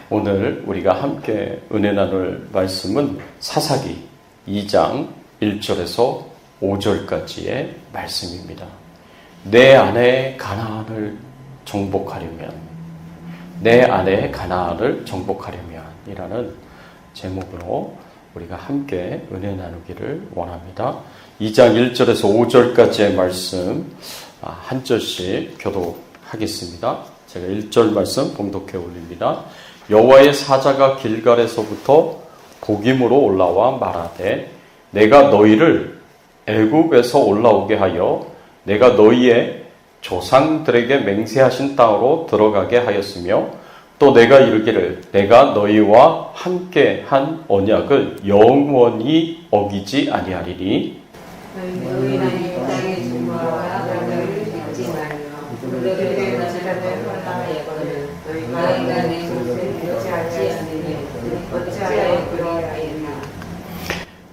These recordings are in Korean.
오늘 우리가 함께 은혜 나눌 말씀은 사사기 2장 1절에서 5절까지의 말씀입니다. 내 안에 가나안을 정복하려면, 내 안에 가나안을 정복하려면 이라는 제목으로 우리가 함께 은혜 나누기를 원합니다. 2장 1절에서 5절까지의 말씀 한 절씩 교독하겠습니다. 제가 1절 말씀 봉독해 올립니다. 여호와의 사자가 길갈에서부터 복임으로 올라와 말하되 내가 너희를 애굽에서 올라오게 하여 내가 너희의 조상들에게 맹세하신 땅으로 들어가게 하였으며 또 내가 이르기를 내가 너희와 함께 한 언약을 영원히 어기지 아니하리니 너희는 이 땅의 주마와 너희를 잊지 말며 너희를 나시라는 하나였거늘 너희가 내 것을 잊지 않으니 어찌하여 그리하였나.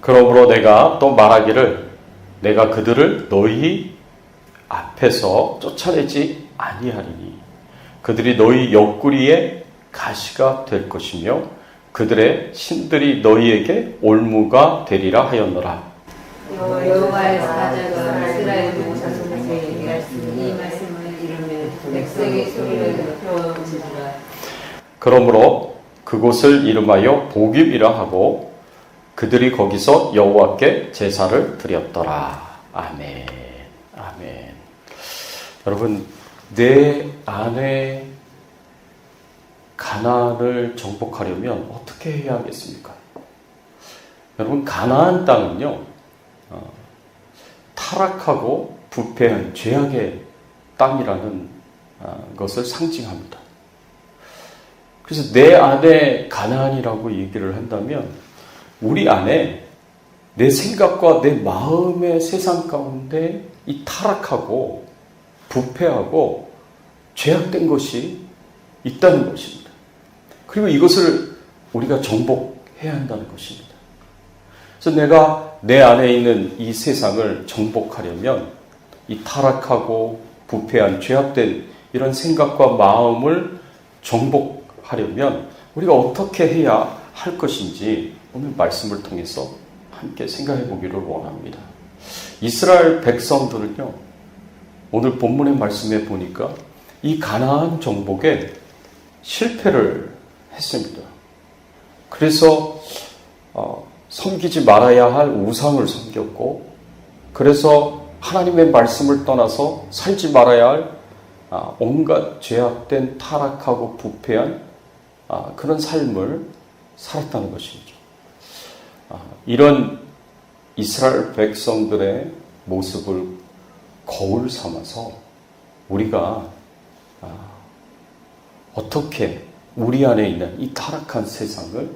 그러므로 내가 또 말하기를 내가 그들을 너희 앞에서 쫓아내지 아니하리니 그들이 너희 옆구리에 가시가 될 것이며 그들의 신들이 너희에게 올무가 되리라 하였노라. 여호와의 사자가 이스라엘 자손에게 얘기하시니 이 말씀을 이르면 백성의 소리를 높여지리라. 그러므로 그곳을 이름하여 복임이라 하고 그들이 거기서 여호와께 제사를 드렸더라. 아멘. 아멘. 여러분, 내 안에 가나안을 정복하려면 어떻게 해야 하겠습니까? 여러분, 가나안 땅은요, 타락하고 부패한 죄악의 땅이라는 것을 상징합니다. 그래서 내 안에 가나안이라고 얘기를 한다면 우리 안에 내 생각과 내 마음의 세상 가운데 이 타락하고 부패하고 죄악된 것이 있다는 것입니다. 그리고 이것을 우리가 정복해야 한다는 것입니다. 그래서 내가 내 안에 있는 이 세상을 정복하려면 이 타락하고 부패한 죄악된 이런 생각과 마음을 정복하려면 우리가 어떻게 해야 할 것인지 오늘 말씀을 통해서 함께 생각해 보기를 원합니다. 이스라엘 백성들은요, 오늘 본문의 말씀에 보니까 이 가나안 정복에 실패를 했습니다. 그래서 섬기지 말아야 할 우상을 섬겼고, 그래서 하나님의 말씀을 떠나서 살지 말아야 할 온갖 죄악된 타락하고 부패한 그런 삶을 살았다는 것이죠. 이런 이스라엘 백성들의 모습을 거울 삼아서 우리가 어떻게 우리 안에 있는 이 타락한 세상을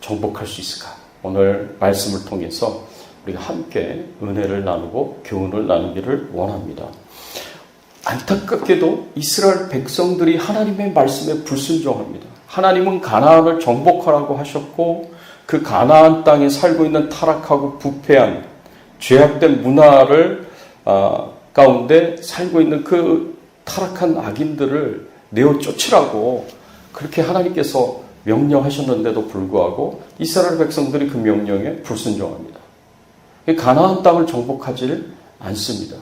정복할 수 있을까? 오늘 말씀을 통해서 우리가 함께 은혜를 나누고 교훈을 나누기를 원합니다. 안타깝게도 이스라엘 백성들이 하나님의 말씀에 불순종합니다. 하나님은 가나안을 정복하라고 하셨고 그 가나안 땅에 살고 있는 타락하고 부패한 죄악된 문화를 가운데 살고 있는 그 타락한 악인들을 내어 쫓으라고 그렇게 하나님께서 명령하셨는데도 불구하고 이스라엘 백성들이 그 명령에 불순종합니다. 가나안 땅을 정복하지 않습니다.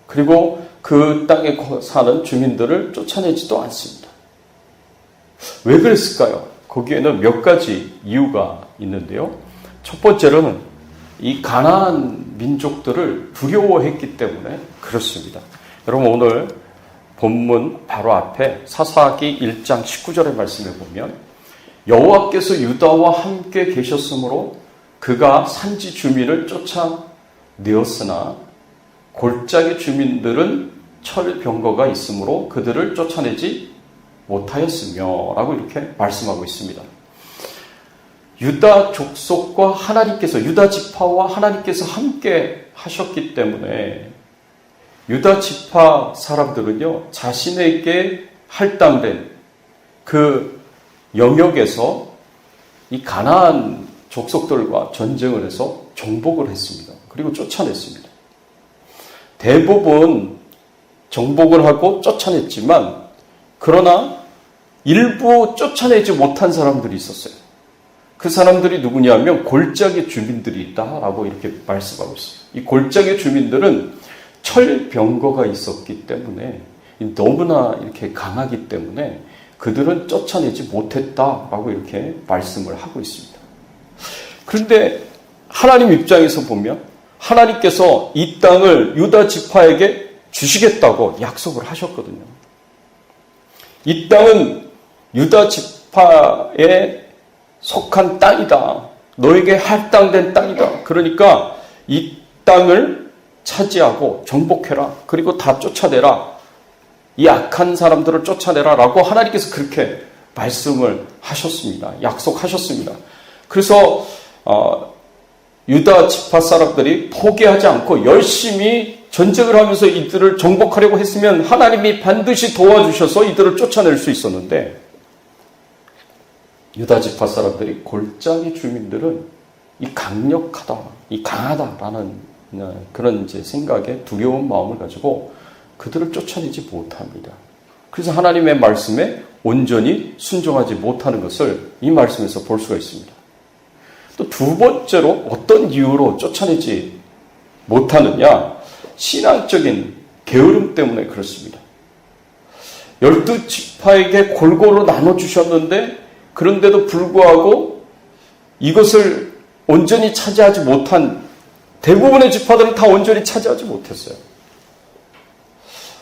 그리고 그 땅에 사는 주민들을 쫓아내지도 않습니다. 왜 그랬을까요? 거기에는 몇 가지 이유가 있는데요. 첫 번째로는 이 가나안 민족들을 두려워했기 때문에 그렇습니다. 여러분, 오늘 본문 바로 앞에 사사기 1장 19절의 말씀에 보면 여호와께서 유다와 함께 계셨으므로 그가 산지 주민을 쫓아내었으나 골짜기 주민들은 철병거가 있으므로 그들을 쫓아내지 못하였으며 라고 이렇게 말씀하고 있습니다. 유다 족속과 하나님께서, 유다 지파와 하나님께서 함께 하셨기 때문에 유다 지파 사람들은요, 자신에게 할당된 그 영역에서 이 가나안 족속들과 전쟁을 해서 정복을 했습니다. 그리고 쫓아냈습니다. 대부분 정복을 하고 쫓아냈지만, 그러나 일부 쫓아내지 못한 사람들이 있었어요. 그 사람들이 누구냐면 골짜기 주민들이 있다라고 이렇게 말씀하고 있어요. 이 골짜기 주민들은 철병거가 있었기 때문에 너무나 이렇게 강하기 때문에 그들은 쫓아내지 못했다라고 이렇게 말씀을 하고 있습니다. 그런데 하나님 입장에서 보면 하나님께서 이 땅을 유다 지파에게 주시겠다고 약속을 하셨거든요. 이 땅은 유다 지파에 속한 땅이다. 너에게 할당된 땅이다. 그러니까 이 땅을 차지하고 정복해라. 그리고 다 쫓아내라. 이 악한 사람들을 쫓아내라 라고 하나님께서 그렇게 말씀을 하셨습니다. 약속하셨습니다. 그래서 유다 지파 사람들이 포기하지 않고 열심히 전쟁을 하면서 이들을 정복하려고 했으면 하나님이 반드시 도와주셔서 이들을 쫓아낼 수 있었는데 유다 지파 사람들이 골짜기 주민들은 이 강력하다, 이 강하다라는 그런 이제 생각에 두려운 마음을 가지고 그들을 쫓아내지 못합니다. 그래서 하나님의 말씀에 온전히 순종하지 못하는 것을 이 말씀에서 볼 수가 있습니다. 또 두 번째로 어떤 이유로 쫓아내지 못하느냐? 신앙적인 게으름 때문에 그렇습니다. 12지파에게 골고루 나눠주셨는데 그런데도 불구하고 이것을 온전히 차지하지 못한 대부분의 지파들은 다 온전히 차지하지 못했어요.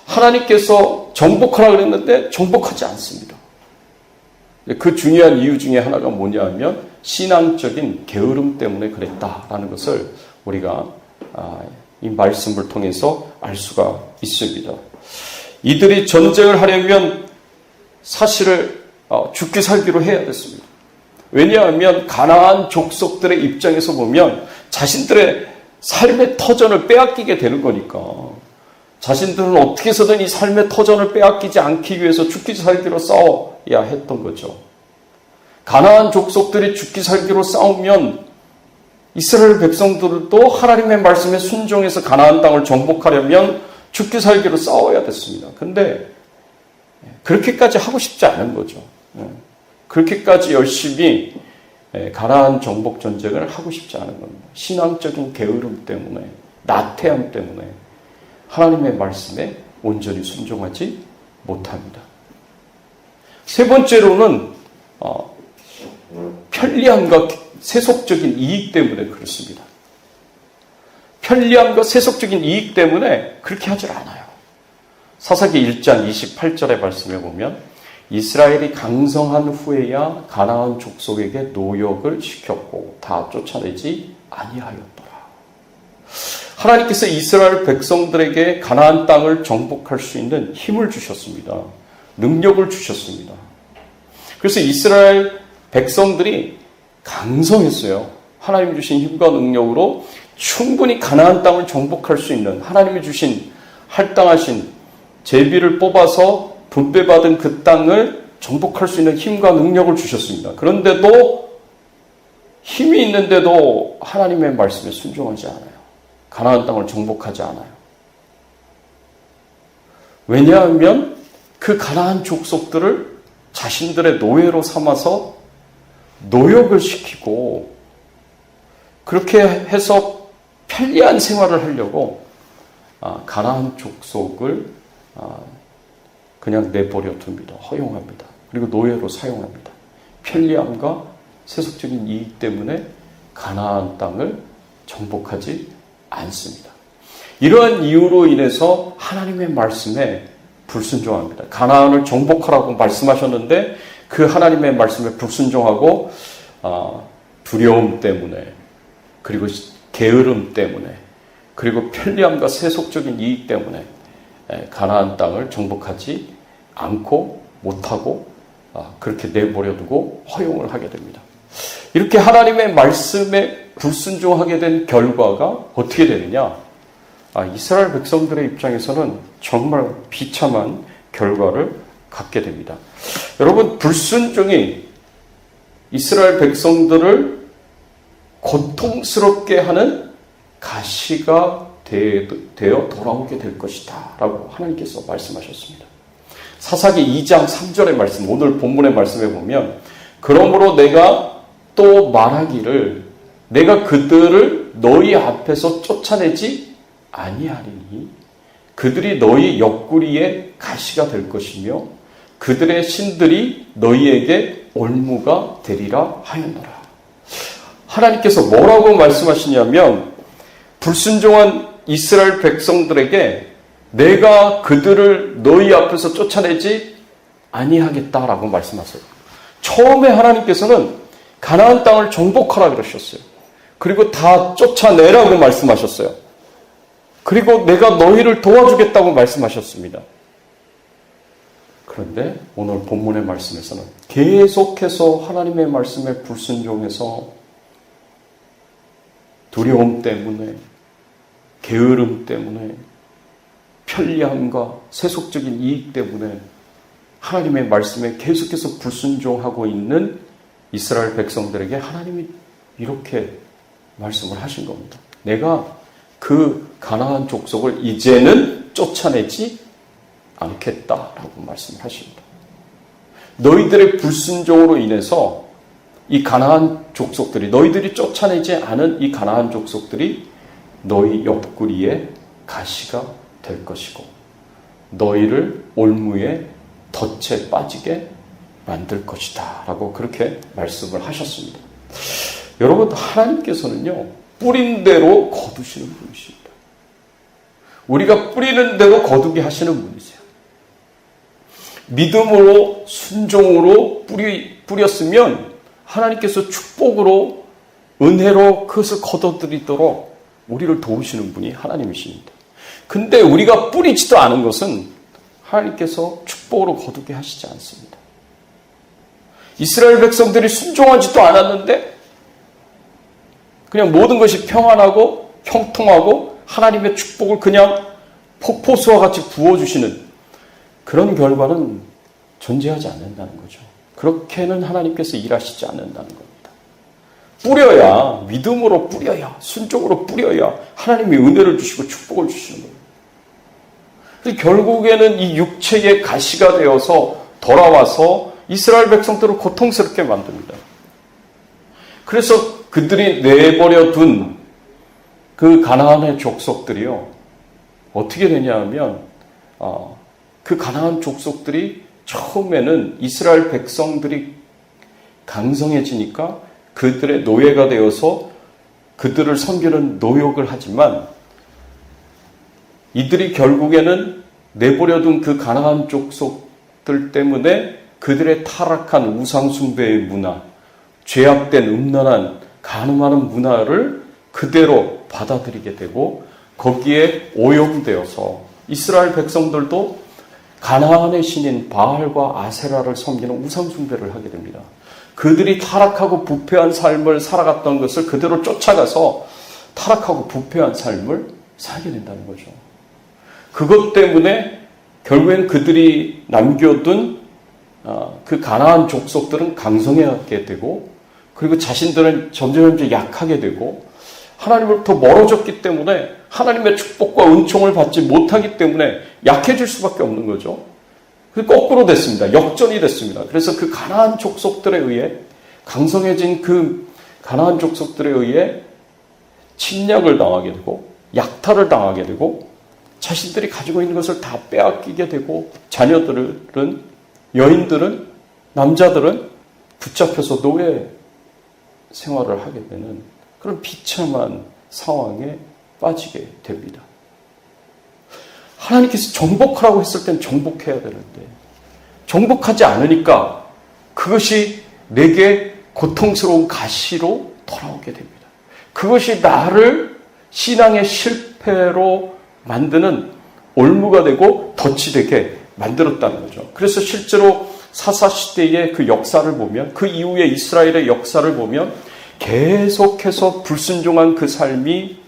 하나님께서 정복하라 그랬는데 정복하지 않습니다. 그 중요한 이유 중에 하나가 뭐냐면 신앙적인 게으름 때문에 그랬다라는 것을 우리가 이 말씀을 통해서 알 수가 있습니다. 이들이 전쟁을 하려면 사실을 죽기 살기로 해야 됐습니다. 왜냐하면 가나안 족속들의 입장에서 보면 자신들의 삶의 터전을 빼앗기게 되는 거니까 자신들은 어떻게 해서든 이 삶의 터전을 빼앗기지 않기 위해서 죽기 살기로 싸워야 했던 거죠. 가나안 족속들이 죽기 살기로 싸우면 이스라엘 백성들도 하나님의 말씀에 순종해서 가나안 땅을 정복하려면 죽기 살기로 싸워야 됐습니다. 근데 그렇게까지 하고 싶지 않은 거죠. 그렇게까지 열심히 가나안 정복 전쟁을 하고 싶지 않은 겁니다. 신앙적인 게으름 때문에, 나태함 때문에 하나님의 말씀에 온전히 순종하지 못합니다. 세 번째로는 편리함과 세속적인 이익 때문에 그렇습니다. 편리함과 세속적인 이익 때문에 그렇게 하질 않아요. 사사기 1장 28절의 말씀에 보면 이스라엘이 강성한 후에야 가나안 족속에게 노역을 시켰고 다 쫓아내지 아니하였더라. 하나님께서 이스라엘 백성들에게 가나안 땅을 정복할 수 있는 힘을 주셨습니다. 능력을 주셨습니다. 그래서 이스라엘 백성들이 강성했어요. 하나님 주신 힘과 능력으로 충분히 가나안 땅을 정복할 수 있는 하나님이 주신 할당하신 제비를 뽑아서 분배받은 그 땅을 정복할 수 있는 힘과 능력을 주셨습니다. 그런데도 힘이 있는데도 하나님의 말씀에 순종하지 않아요. 가나안 땅을 정복하지 않아요. 왜냐하면 그 가나안 족속들을 자신들의 노예로 삼아서 노역을 시키고 그렇게 해서 편리한 생활을 하려고 가나안 족속을 그냥 내버려 둡니다. 허용합니다. 그리고 노예로 사용합니다. 편리함과 세속적인 이익 때문에 가나안 땅을 정복하지 않습니다. 이러한 이유로 인해서 하나님의 말씀에 불순종합니다. 가나안을 정복하라고 말씀하셨는데 그 하나님의 말씀에 불순종하고 두려움 때문에 그리고 게으름 때문에 그리고 편리함과 세속적인 이익 때문에 가나안 땅을 정복하지 않고 못하고 그렇게 내버려두고 허용을 하게 됩니다. 이렇게 하나님의 말씀에 불순종하게 된 결과가 어떻게 되느냐? 이스라엘 백성들의 입장에서는 정말 비참한 결과를 갖게 됩니다. 여러분, 불순종이 이스라엘 백성들을 고통스럽게 하는 가시가 되어 돌아오게 될 것이다 라고 하나님께서 말씀하셨습니다. 사사기 2장 3절의 말씀, 오늘 본문의 말씀에 보면 그러므로 내가 또 말하기를 내가 그들을 너희 앞에서 쫓아내지 아니하리니 그들이 너희 옆구리에 가시가 될 것이며 그들의 신들이 너희에게 올무가 되리라 하였노라. 하나님께서 뭐라고 말씀하시냐면 불순종한 이스라엘 백성들에게 내가 그들을 너희 앞에서 쫓아내지 아니하겠다라고 말씀하세요. 처음에 하나님께서는 가나안 땅을 정복하라 그러셨어요. 그리고 다 쫓아내라고 말씀하셨어요. 그리고 내가 너희를 도와주겠다고 말씀하셨습니다. 그런데 오늘 본문의 말씀에서는 계속해서 하나님의 말씀에 불순종해서 두려움 때문에, 게으름 때문에, 편리함과 세속적인 이익 때문에 하나님의 말씀에 계속해서 불순종하고 있는 이스라엘 백성들에게 하나님이 이렇게 말씀을 하신 겁니다. 내가 그 가나안 족속을 이제는 쫓아내지 않겠다라고 말씀을 하십니다. 너희들의 불순종으로 인해서 이 가나안 족속들이, 너희들이 쫓아내지 않은 이 가나안 족속들이 너희 옆구리에 가시가 될 것이고 너희를 올무에 덫에 빠지게 만들 것이다 라고 그렇게 말씀을 하셨습니다. 여러분, 하나님께서는요 뿌린 대로 거두시는 분이십니다. 우리가 뿌리는 대로 거두게 하시는 분이세요. 믿음으로 순종으로 뿌렸으면 하나님께서 축복으로 은혜로 그것을 거둬들이도록 우리를 도우시는 분이 하나님이십니다. 근데 우리가 뿌리지도 않은 것은 하나님께서 축복으로 거두게 하시지 않습니다. 이스라엘 백성들이 순종하지도 않았는데 그냥 모든 것이 평안하고 형통하고 하나님의 축복을 그냥 폭포수와 같이 부어주시는 그런 결과는 존재하지 않는다는 거죠. 그렇게는 하나님께서 일하시지 않는다는 겁니다. 뿌려야, 믿음으로 뿌려야, 순종으로 뿌려야 하나님이 은혜를 주시고 축복을 주시는 거예요. 그래서 결국에는 이 육체의 가시가 되어서 돌아와서 이스라엘 백성들을 고통스럽게 만듭니다. 그래서 그들이 내버려 둔 그 가나안의 족속들이요 어떻게 되냐 하면 그 가나안 족속들이 처음에는 이스라엘 백성들이 강성해지니까 그들의 노예가 되어서 그들을 섬기는 노역을 하지만 이들이 결국에는 내버려둔 그 가나안 족속들 때문에 그들의 타락한 우상숭배의 문화, 죄악된 음란한 간음하는 문화를 그대로 받아들이게 되고 거기에 오염되어서 이스라엘 백성들도 가나안의 신인 바알과 아세라를 섬기는 우상숭배를 하게 됩니다. 그들이 타락하고 부패한 삶을 살아갔던 것을 그대로 쫓아가서 타락하고 부패한 삶을 살게 된다는 거죠. 그것 때문에 결국엔 그들이 남겨둔 그 가나안 족속들은 강성하게 되고 그리고 자신들은 점점 약하게 되고 하나님으로부터 멀어졌기 때문에 하나님의 축복과 은총을 받지 못하기 때문에 약해질 수밖에 없는 거죠. 거꾸로 됐습니다. 역전이 됐습니다. 그래서 그 가나안 족속들에 의해 강성해진 그 가나안 족속들에 의해 침략을 당하게 되고 약탈을 당하게 되고 자신들이 가지고 있는 것을 다 빼앗기게 되고 자녀들은 여인들은 남자들은 붙잡혀서 노예 생활을 하게 되는 그런 비참한 상황에 빠지게 됩니다. 하나님께서 정복하라고 했을 땐 정복해야 되는데 정복하지 않으니까 그것이 내게 고통스러운 가시로 돌아오게 됩니다. 그것이 나를 신앙의 실패로 만드는 올무가 되고 덫이 되게 만들었다는 거죠. 그래서 실제로 사사시대의 그 역사를 보면 그 이후에 이스라엘의 역사를 보면 계속해서 불순종한 그 삶이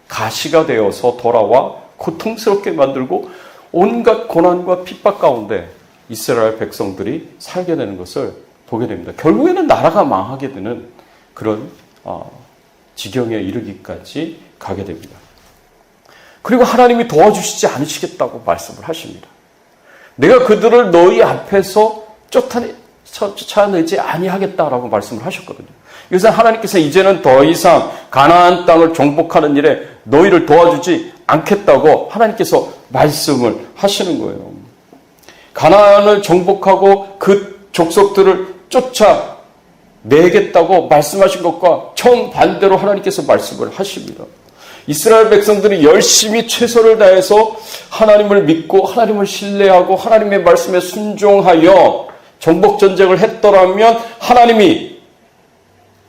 가시가 되어서 돌아와 고통스럽게 만들고 온갖 고난과 핍박 가운데 이스라엘 백성들이 살게 되는 것을 보게 됩니다. 결국에는 나라가 망하게 되는 그런 지경에 이르기까지 가게 됩니다. 그리고 하나님이 도와주시지 않으시겠다고 말씀을 하십니다. 내가 그들을 너희 앞에서 쫓아내지 아니하겠다라고 말씀을 하셨거든요. 그래서 하나님께서 이제는 더 이상 가나안 땅을 정복하는 일에 너희를 도와주지 않겠다고 하나님께서 말씀을 하시는 거예요. 가나안을 정복하고 그 족속들을 쫓아내겠다고 말씀하신 것과 정반대로 하나님께서 말씀을 하십니다. 이스라엘 백성들이 열심히 최선을 다해서 하나님을 믿고 하나님을 신뢰하고 하나님의 말씀에 순종하여 정복전쟁을 했더라면 하나님이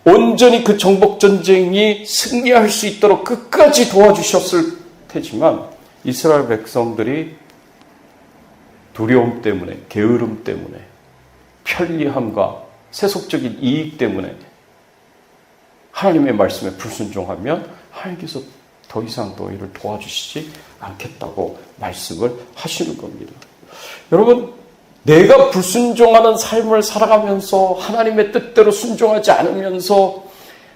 온전히 그 정복전쟁이 승리할 수 있도록 끝까지 도와주셨을 테지만 이스라엘 백성들이 두려움 때문에, 게으름 때문에, 편리함과 세속적인 이익 때문에 하나님의 말씀에 불순종하면 하나님께서 더 이상 너희를 도와주시지 않겠다고 말씀을 하시는 겁니다. 여러분, 내가 불순종하는 삶을 살아가면서 하나님의 뜻대로 순종하지 않으면서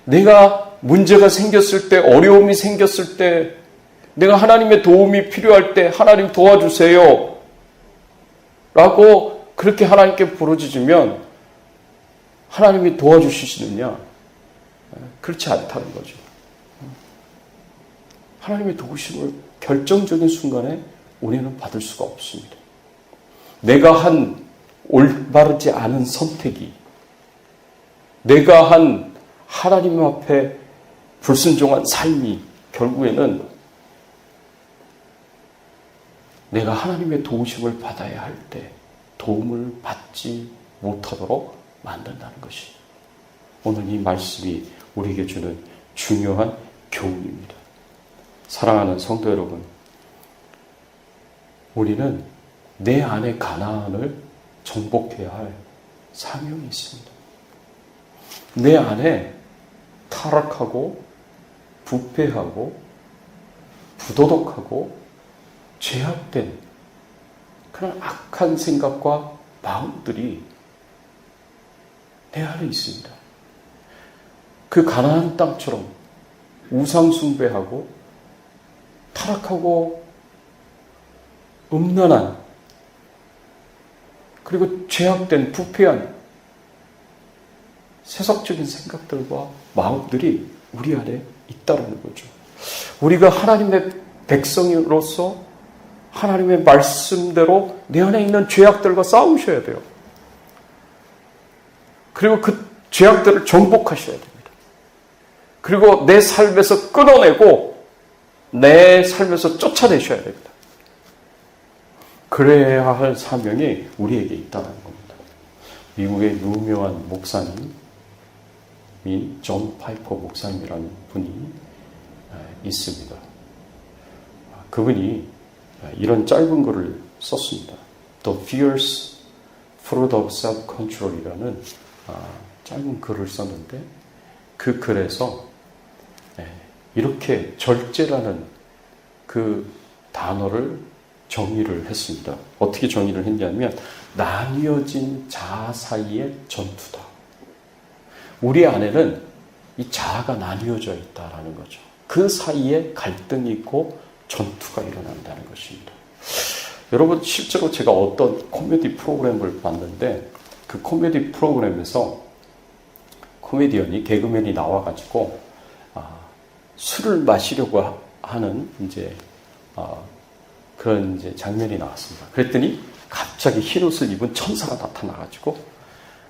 내가 문제가 생겼을 때, 어려움이 생겼을 때, 내가 하나님의 도움이 필요할 때 하나님 도와주세요 라고 그렇게 하나님께 부르짖으면 하나님이 도와주시느냐? 그렇지 않다는 거죠. 하나님의 도우심을 결정적인 순간에 우리는 받을 수가 없습니다. 내가 한 올바르지 않은 선택이, 내가 한 하나님 앞에 불순종한 삶이 결국에는 내가 하나님의 도우심을 받아야 할 때 도움을 받지 못하도록 만든다는 것이 오늘 이 말씀이 우리에게 주는 중요한 교훈입니다. 사랑하는 성도 여러분, 우리는 내 안에 가나안을 정복해야 할 사명이 있습니다. 내 안에 타락하고 부패하고 부도덕하고 죄악된 그런 악한 생각과 마음들이 내 안에 있습니다. 그 가나안 땅처럼 우상 숭배하고 타락하고 음란한 그리고 죄악된 부패한 세속적인 생각들과 마음들이 우리 안에 있다는 거죠. 우리가 하나님의 백성으로서 하나님의 말씀대로 내 안에 있는 죄악들과 싸우셔야 돼요. 그리고 그 죄악들을 정복하셔야 됩니다. 그리고 내 삶에서 끊어내고 내 삶에서 쫓아내셔야 됩니다. 그래야 할 사명이 우리에게 있다는 겁니다. 미국의 유명한 목사님인 존 파이퍼 목사님이라는 분이 있습니다. 그분이 이런 짧은 글을 썼습니다. The Fierce Fruit of Self-Control이라는 짧은 글을 썼는데 그 글에서 이렇게 절제라는 그 단어를 정의를 했습니다. 어떻게 정의를 했냐면 나뉘어진 자아 사이의 전투다. 우리 안에는 이 자아가 나뉘어져 있다라는 거죠. 그 사이에 갈등이 있고 전투가 일어난다는 것입니다. 여러분, 실제로 제가 어떤 코미디 프로그램을 봤는데 그 코미디 프로그램에서 코미디언이 개그맨이 나와가지고 술을 마시려고 하는 그런 장면이 나왔습니다. 그랬더니 갑자기 흰 옷을 입은 천사가 나타나가지고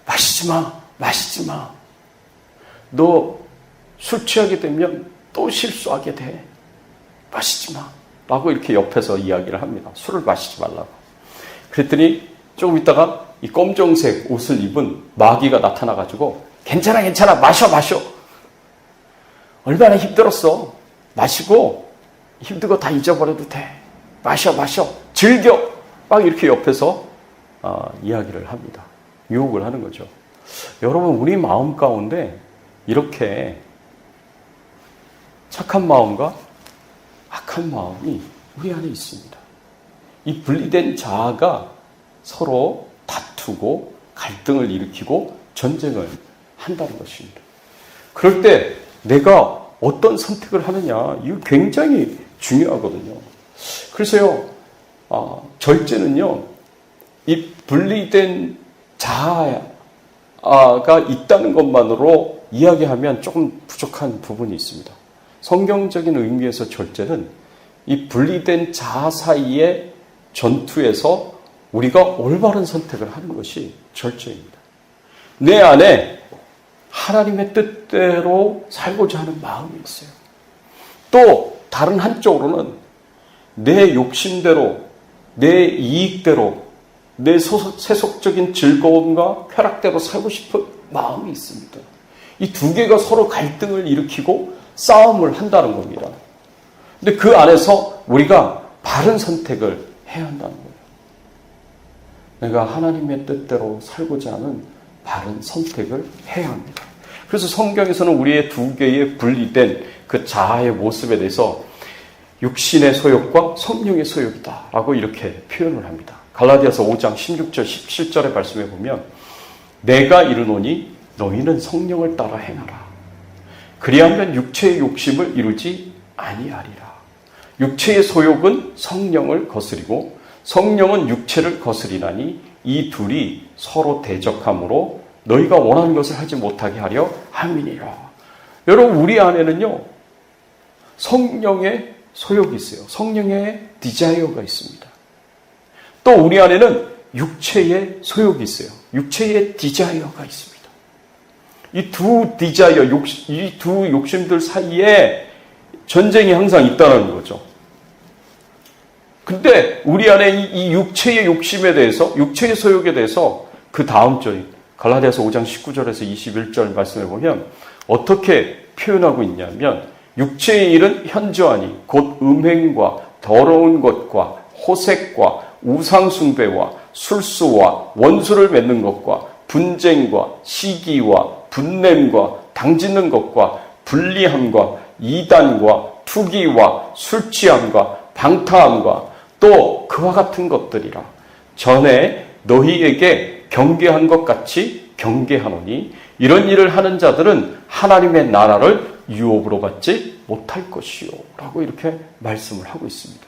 마시지 마. 너 술 취하게 되면 또 실수하게 돼. 마시지 마. 라고 이렇게 옆에서 이야기를 합니다. 술을 마시지 말라고. 그랬더니 조금 있다가 이 검정색 옷을 입은 마귀가 나타나가지고 괜찮아. 마셔. 얼마나 힘들었어. 마시고 힘든 거 다 잊어버려도 돼. 마셔. 즐겨. 막 이렇게 옆에서 이야기를 합니다. 유혹을 하는 거죠. 여러분, 우리 마음 가운데 이렇게 착한 마음과 악한 마음이 우리 안에 있습니다. 이 분리된 자아가 서로 다투고 갈등을 일으키고 전쟁을 한다는 것입니다. 그럴 때 내가 어떤 선택을 하느냐, 이거 굉장히 중요하거든요. 그래서요, 절제는요, 이 분리된 자아가 있다는 것만으로 이야기하면 조금 부족한 부분이 있습니다. 성경적인 의미에서 절제는 이 분리된 자아 사이의 전투에서 우리가 올바른 선택을 하는 것이 절제입니다. 내 안에 하나님의 뜻대로 살고자 하는 마음이 있어요. 또 다른 한쪽으로는 내 욕심대로, 내 이익대로, 내 세속적인 즐거움과 쾌락대로 살고 싶은 마음이 있습니다. 이 두 개가 서로 갈등을 일으키고 싸움을 한다는 겁니다. 근데 그 안에서 우리가 바른 선택을 해야 한다는 거예요. 내가 하나님의 뜻대로 살고자 하는 바른 선택을 해야 합니다. 그래서 성경에서는 우리의 두 개의 분리된 그 자아의 모습에 대해서 육신의 소욕과 성령의 소욕이다 라고 이렇게 표현을 합니다. 갈라디아서 5장 16절 17절의 말씀에 보면 내가 이르노니 너희는 성령을 따라 행하라. 그리하면 육체의 욕심을 이루지 아니하리라. 육체의 소욕은 성령을 거스리고 성령은 육체를 거스리나니 이 둘이 서로 대적함으로 너희가 원하는 것을 하지 못하게 하려 함이니라. 여러분, 우리 안에는요 성령의 소욕이 있어요. 성령의 디자이어가 있습니다. 또 우리 안에는 육체의 소욕이 있어요. 육체의 디자이어가 있습니다. 이 두 디자이어, 이 두 욕심들 사이에 전쟁이 항상 있다는 거죠. 근데 우리 안에 이 육체의 욕심에 대해서, 육체의 소욕에 대해서 그 다음 절인 갈라디아서 5장 19절에서 21절 말씀해 보면 어떻게 표현하고 있냐면 육체의 일은 현저하니 곧 음행과 더러운 것과 호색과 우상숭배와 술수와 원수를 맺는 것과 분쟁과 시기와 분냄과 당짓는 것과 불리함과 이단과 투기와 술취함과 방탕함과 또 그와 같은 것들이라. 전에 너희에게 경계한 것 같이 경계하노니 이런 일을 하는 자들은 하나님의 나라를 유업으로 받지 못할 것이요 라고 이렇게 말씀을 하고 있습니다.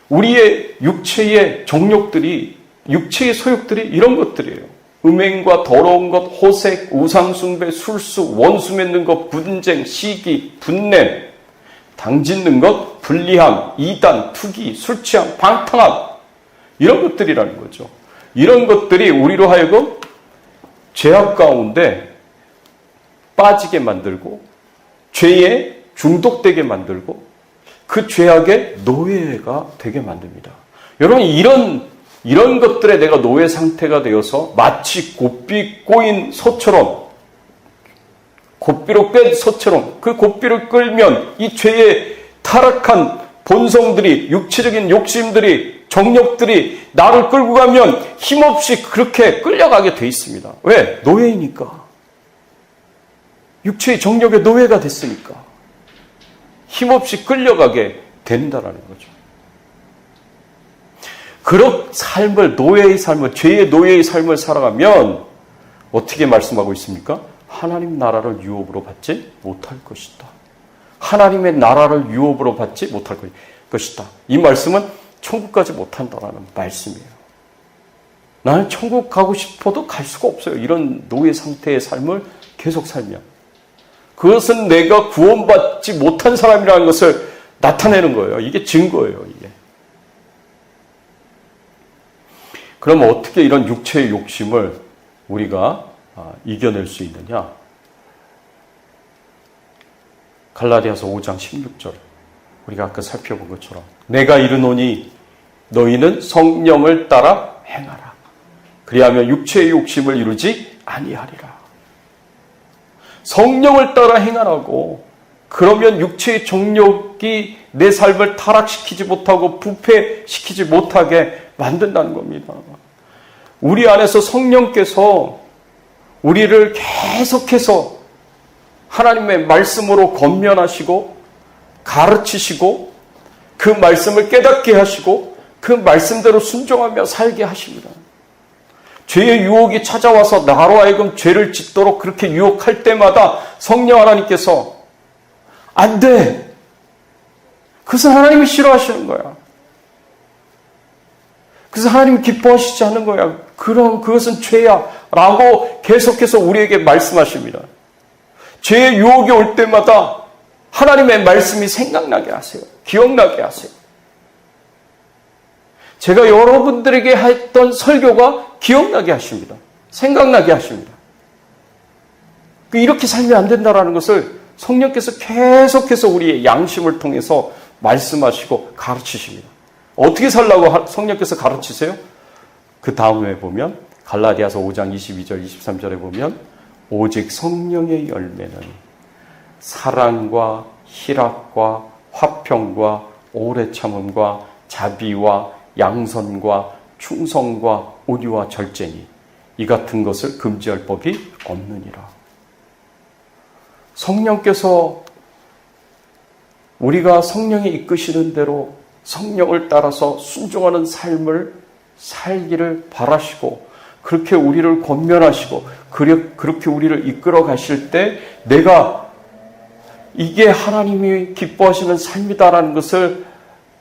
우리의 육체의 정욕들이, 육체의 소욕들이 이런 것들이에요. 음행과 더러운 것, 호색, 우상숭배, 술수, 원수 맺는 것, 분쟁, 시기, 분냄, 당짓는 것, 불리함, 이단, 투기, 술취함, 방탕함, 이런 것들이라는 거죠. 이런 것들이 우리로 하여금 죄악 가운데 빠지게 만들고 죄에 중독되게 만들고 그 죄악의 노예가 되게 만듭니다. 여러분, 이런 것들에 내가 노예 상태가 되어서 마치 고삐 꼬인 소처럼, 고삐로 뺀 소처럼 그 고삐를 끌면 이 죄의 타락한 본성들이, 육체적인 욕심들이, 정욕들이 나를 끌고 가면 힘없이 그렇게 끌려가게 돼 있습니다. 왜? 노예이니까. 육체의 정욕의 노예가 됐으니까. 힘없이 끌려가게 된다라는 거죠. 그런 삶을, 노예의 삶을, 죄의 노예의 삶을 살아가면 어떻게 말씀하고 있습니까? 하나님 나라를 유업으로 받지 못할 것이다. 하나님의 나라를 유업으로 받지 못할 것이다. 이 말씀은 천국 가지 못한다라는 말씀이에요. 나는 천국 가고 싶어도 갈 수가 없어요. 이런 노예 상태의 삶을 계속 살면. 그것은 내가 구원받지 못한 사람이라는 것을 나타내는 거예요. 이게 증거예요, 이게. 그럼 어떻게 이런 육체의 욕심을 우리가 이겨낼 수 있느냐? 갈라디아서 5장 16절 우리가 아까 살펴본 것처럼 내가 이르노니 너희는 성령을 따라 행하라. 그리하면 육체의 욕심을 이루지 아니하리라. 성령을 따라 행하라고. 그러면 육체의 정욕이 내 삶을 타락시키지 못하고 부패시키지 못하게 만든다는 겁니다. 우리 안에서 성령께서 우리를 계속해서 하나님의 말씀으로 권면하시고 가르치시고 그 말씀을 깨닫게 하시고 그 말씀대로 순종하며 살게 하십니다. 죄의 유혹이 찾아와서 나로 하여금 죄를 짓도록 그렇게 유혹할 때마다 성령 하나님께서 안 돼! 그것은 하나님이 싫어하시는 거야. 그래서 하나님이 기뻐하시지 않는 거야. 그럼 그것은 죄야. 라고 계속해서 우리에게 말씀하십니다. 죄의 유혹이 올 때마다 하나님의 말씀이 생각나게 하세요. 기억나게 하세요. 제가 여러분들에게 했던 설교가 기억나게 하십니다. 생각나게 하십니다. 이렇게 살면 안 된다는 것을 성령께서 계속해서 우리의 양심을 통해서 말씀하시고 가르치십니다. 어떻게 살라고 성령께서 가르치세요? 그 다음에 보면 갈라디아서 5장 22절 23절에 보면 오직 성령의 열매는 사랑과 희락과 화평과 오래 참음과 자비와 양선과 충성과 온유와 절제니 이 같은 것을 금지할 법이 없느니라. 성령께서 우리가 성령이 이끄시는 대로 성령을 따라서 순종하는 삶을 살기를 바라시고 그렇게 우리를 권면하시고 그렇게 우리를 이끌어 가실 때 내가 이게 하나님이 기뻐하시는 삶이다라는 것을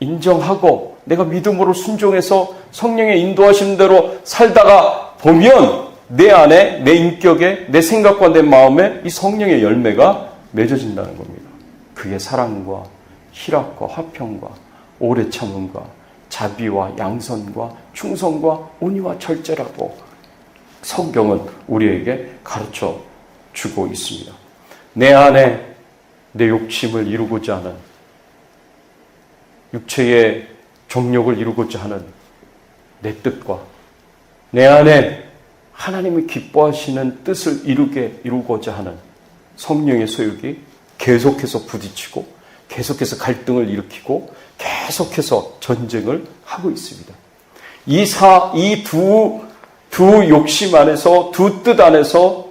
인정하고 내가 믿음으로 순종해서 성령의 인도하시는 대로 살다가 보면 내 안에, 내 인격에, 내 생각과 내 마음에 이 성령의 열매가 맺어진다는 겁니다. 그게 사랑과 희락과 화평과 오래 참음과 자비와 양선과 충성과 온유와 절제라고 성경은 우리에게 가르쳐 주고 있습니다. 내 안에 내 욕심을 이루고자 하는 육체의 정욕을 이루고자 하는 내 뜻과 내 안에 하나님이 기뻐하시는 뜻을 이루고자 하는 성령의 소욕이 계속해서 부딪히고 계속해서 갈등을 일으키고 계속해서 전쟁을 하고 있습니다. 이 두 욕심 안에서 두 뜻 안에서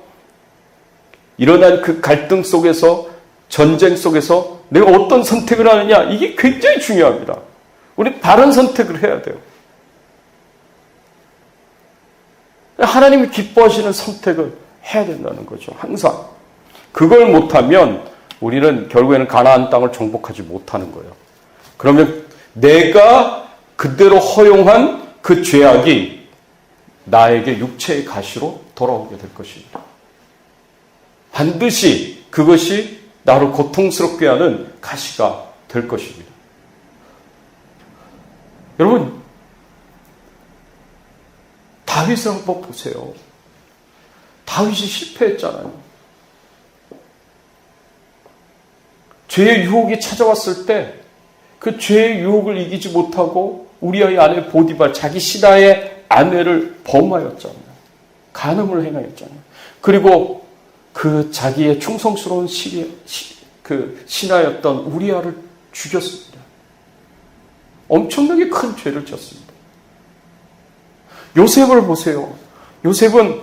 일어난 그 갈등 속에서 전쟁 속에서 내가 어떤 선택을 하느냐 이게 굉장히 중요합니다. 우리 바른 선택을 해야 돼요. 하나님이 기뻐하시는 선택을 해야 된다는 거죠. 항상. 그걸 못하면 우리는 결국에는 가나안 땅을 정복하지 못하는 거예요. 그러면 내가 그대로 허용한 그 죄악이 나에게 육체의 가시로 돌아오게 될 것입니다. 반드시 그것이 나를 고통스럽게 하는 가시가 될 것입니다. 여러분, 다윗을 한번 보세요. 다윗이 실패했잖아요. 죄의 유혹이 찾아왔을 때 그 죄의 유혹을 이기지 못하고 우리아의 아내 보디발, 자기 신하의 아내를 범하였잖아요. 간음을 행하였잖아요. 그리고 그 자기의 충성스러운 신하였던 우리아를 죽였습니다. 엄청나게 큰 죄를 졌습니다. 요셉을 보세요. 요셉은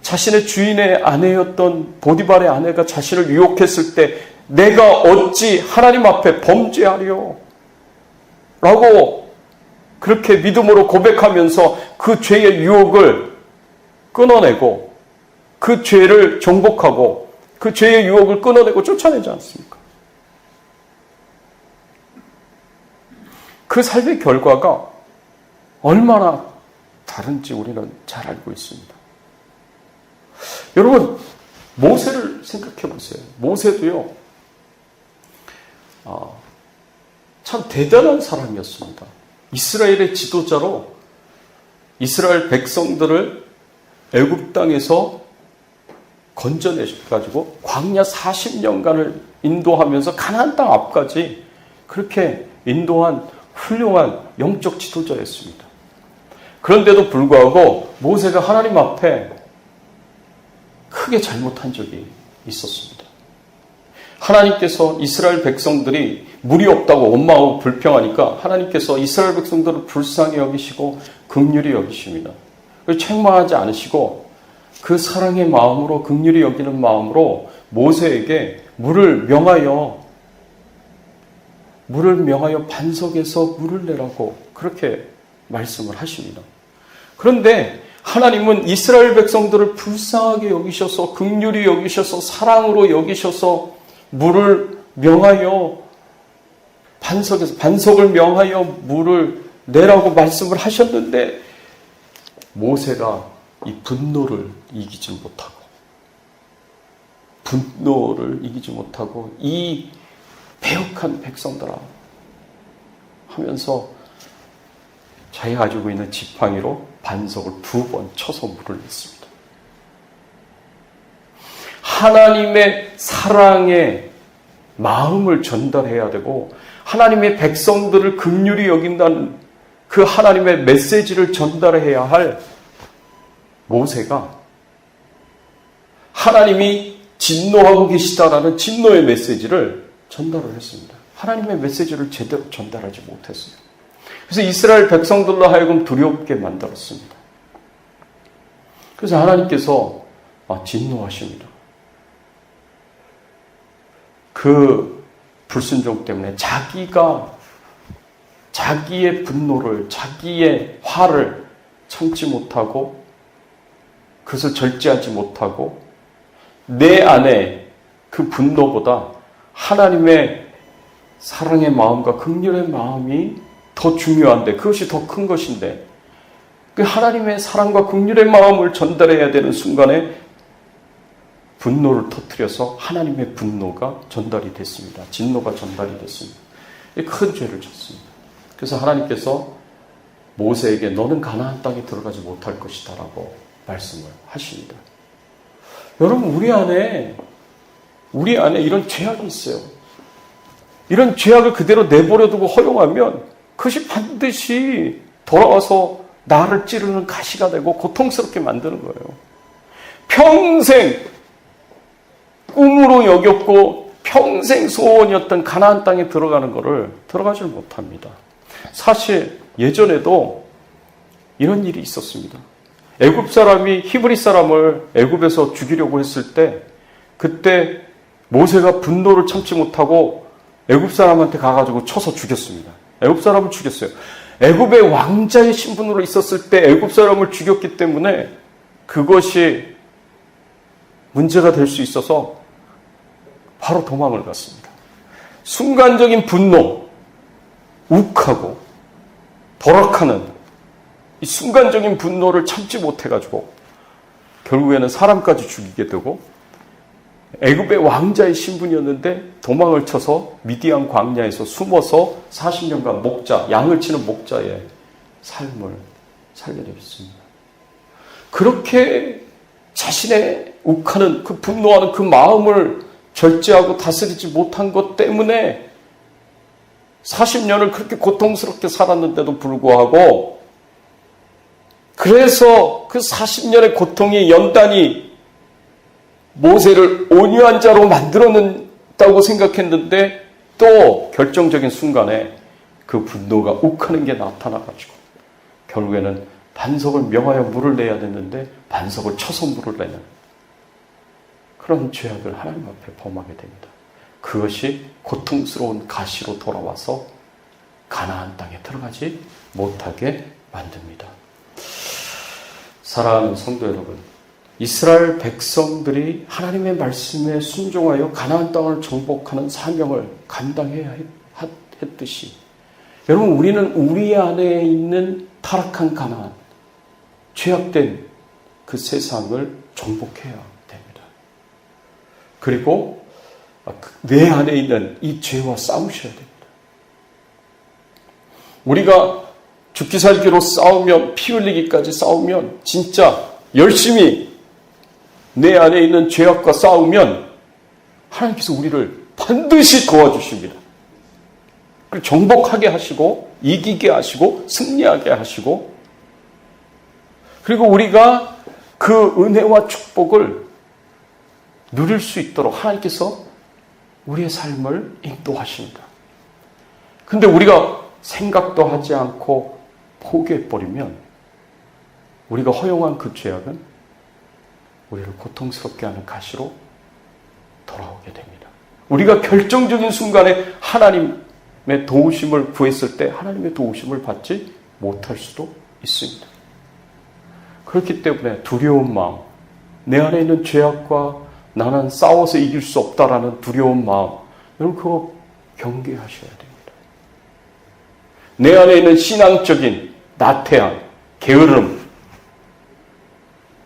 자신의 주인의 아내였던 보디발의 아내가 자신을 유혹했을 때 내가 어찌 하나님 앞에 범죄하리요? 라고 그렇게 믿음으로 고백하면서 그 죄의 유혹을 끊어내고 그 죄를 정복하고 그 죄의 유혹을 끊어내고 쫓아내지 않습니까? 그 삶의 결과가 얼마나 다른지 우리는 잘 알고 있습니다. 여러분, 모세를 생각해 보세요. 모세도요, 참 대단한 사람이었습니다. 이스라엘의 지도자로 이스라엘 백성들을 애굽 땅에서 건져내셔가지고 광야 40년간을 인도하면서 가나안 땅 앞까지 그렇게 인도한 훌륭한 영적 지도자였습니다. 그런데도 불구하고 모세가 하나님 앞에 크게 잘못한 적이 있었습니다. 하나님께서 이스라엘 백성들이 물이 없다고 원망하고 불평하니까 하나님께서 이스라엘 백성들을 불쌍히 여기시고 긍휼히 여기십니다. 책망하지 않으시고 그 사랑의 마음으로, 긍휼히 여기는 마음으로 모세에게 물을 명하여 반석에서 물을 내라고 그렇게 말씀을 하십니다. 그런데 하나님은 이스라엘 백성들을 불쌍하게 여기셔서, 긍휼히 여기셔서, 사랑으로 여기셔서 물을 명하여 반석을 명하여 물을 내라고 말씀을 하셨는데 모세가 이 분노를 이기지 못하고 이 배역한 백성들아 하면서 자기가 가지고 있는 지팡이로 반석을 2번 쳐서 물을 냈습니다. 하나님의 사랑의 마음을 전달해야 되고 하나님의 백성들을 긍휼히 여긴다는 그 하나님의 메시지를 전달해야 할 모세가 하나님이 진노하고 계시다라는 진노의 메시지를 전달을 했습니다. 하나님의 메시지를 제대로 전달하지 못했어요. 그래서 이스라엘 백성들로 하여금 두렵게 만들었습니다. 그래서 하나님께서 진노하십니다. 그 불순종 때문에 자기의 분노를, 자기의 화를 참지 못하고 그것을 절제하지 못하고 내 안에 그 분노보다 하나님의 사랑의 마음과 긍휼의 마음이 더 중요한데 그것이 더 큰 것인데 그 하나님의 사랑과 긍휼의 마음을 전달해야 되는 순간에 분노를 터뜨려서 하나님의 분노가 전달이 됐습니다. 진노가 전달이 됐습니다. 큰 죄를 졌습니다. 그래서 하나님께서 모세에게 너는 가나안 땅에 들어가지 못할 것이다 라고 말씀을 하십니다. 여러분 우리 안에 이런 죄악이 있어요. 이런 죄악을 그대로 내버려두고 허용하면 그것이 반드시 돌아와서 나를 찌르는 가시가 되고 고통스럽게 만드는 거예요. 평생 꿈으로 여겼고 평생 소원이었던 가나안 땅에 들어가는 것을 들어가질 못합니다. 사실 예전에도 이런 일이 있었습니다. 애굽 사람이 히브리 사람을 애굽에서 죽이려고 했을 때 그때 모세가 분노를 참지 못하고 애굽 사람한테 가가지고 쳐서 죽였습니다. 애굽 사람을 죽였어요. 애굽의 왕자의 신분으로 있었을 때 애굽 사람을 죽였기 때문에 그것이 문제가 될 수 있어서 바로 도망을 갔습니다. 순간적인 분노, 욱하고 버럭하는 이 순간적인 분노를 참지 못해가지고 결국에는 사람까지 죽이게 되고 애굽의 왕자의 신분이었는데 도망을 쳐서 미디안 광야에서 숨어서 40년간 양을 치는 목자의 삶을 살게 되었습니다. 그렇게 자신의 욱하는 그 분노하는 그 마음을 절제하고 다스리지 못한 것 때문에 40년을 그렇게 고통스럽게 살았는데도 불구하고 그래서 그 40년의 고통이 연단이 모세를 온유한 자로 만들어낸다고 생각했는데 또 결정적인 순간에 그 분노가 욱하는 게 나타나가지고 결국에는 반석을 명하여 물을 내야 됐는데 반석을 쳐서 물을 내는 그런 죄악을 하나님 앞에 범하게 됩니다. 그것이 고통스러운 가시로 돌아와서 가나안 땅에 들어가지 못하게 만듭니다. 사랑하는 성도 여러분, 이스라엘 백성들이 하나님의 말씀에 순종하여 가나안 땅을 정복하는 사명을 감당해야 했듯이 여러분 우리는 우리 안에 있는 타락한 가나안, 죄악된 그 세상을 정복해야 됩니다. 그리고 내 안에 있는 이 죄와 싸우셔야 됩니다. 우리가 죽기 살기로 싸우면 피 흘리기까지 싸우면 진짜 열심히 내 안에 있는 죄악과 싸우면 하나님께서 우리를 반드시 도와주십니다. 그리고 정복하게 하시고 이기게 하시고 승리하게 하시고 그리고 우리가 그 은혜와 축복을 누릴 수 있도록 하나님께서 우리의 삶을 인도하십니다. 근데 우리가 생각도 하지 않고 포기해버리면 우리가 허용한 그 죄악은 우리를 고통스럽게 하는 가시로 돌아오게 됩니다. 우리가 결정적인 순간에 하나님의 도우심을 구했을 때 하나님의 도우심을 받지 못할 수도 있습니다. 그렇기 때문에 두려운 마음, 내 안에 있는 죄악과 나는 싸워서 이길 수 없다라는 두려운 마음, 여러분 그거 경계하셔야 됩니다. 내 안에 있는 신앙적인 나태함, 게으름,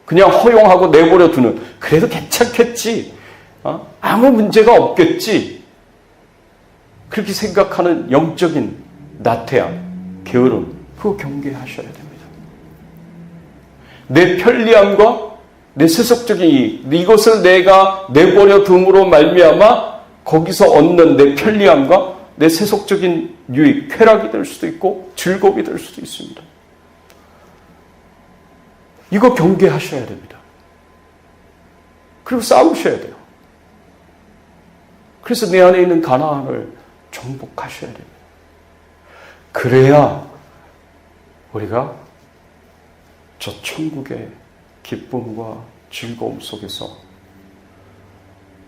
그냥 허용하고 내버려 두는, 그래도 괜찮겠지, 아무 문제가 없겠지, 그렇게 생각하는 영적인 나태함, 게으름, 그거 경계하셔야 됩니다. 내 편리함과 내 세속적인 이익, 이것을 내가 내버려 둠으로 말미암아 거기서 얻는 내 편리함과 내 세속적인 유익, 쾌락이 될 수도 있고 즐거움이 될 수도 있습니다. 이거 경계하셔야 됩니다. 그리고 싸우셔야 돼요. 그래서 내 안에 있는 가나안을 정복하셔야 됩니다. 그래야 우리가 저 천국의 기쁨과 즐거움 속에서,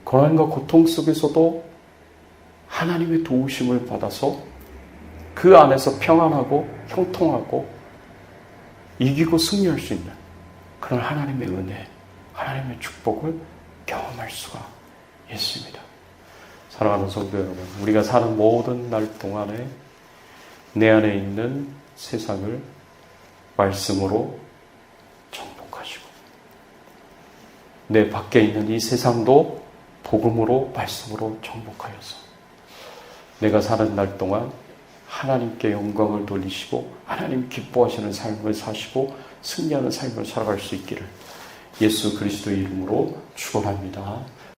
고난과 고통 속에서도 하나님의 도우심을 받아서 그 안에서 평안하고 형통하고 이기고 승리할 수 있는 그런 하나님의 은혜, 하나님의 축복을 경험할 수가 있습니다. 사랑하는 성도 여러분, 우리가 사는 모든 날 동안에 내 안에 있는 세상을 말씀으로 정복하시고, 내 밖에 있는 이 세상도 복음으로, 말씀으로 정복하여서 내가 사는 날 동안 하나님께 영광을 돌리시고 하나님 기뻐하시는 삶을 사시고 승리하는 삶을 살아갈 수 있기를 예수 그리스도의 이름으로 축원합니다.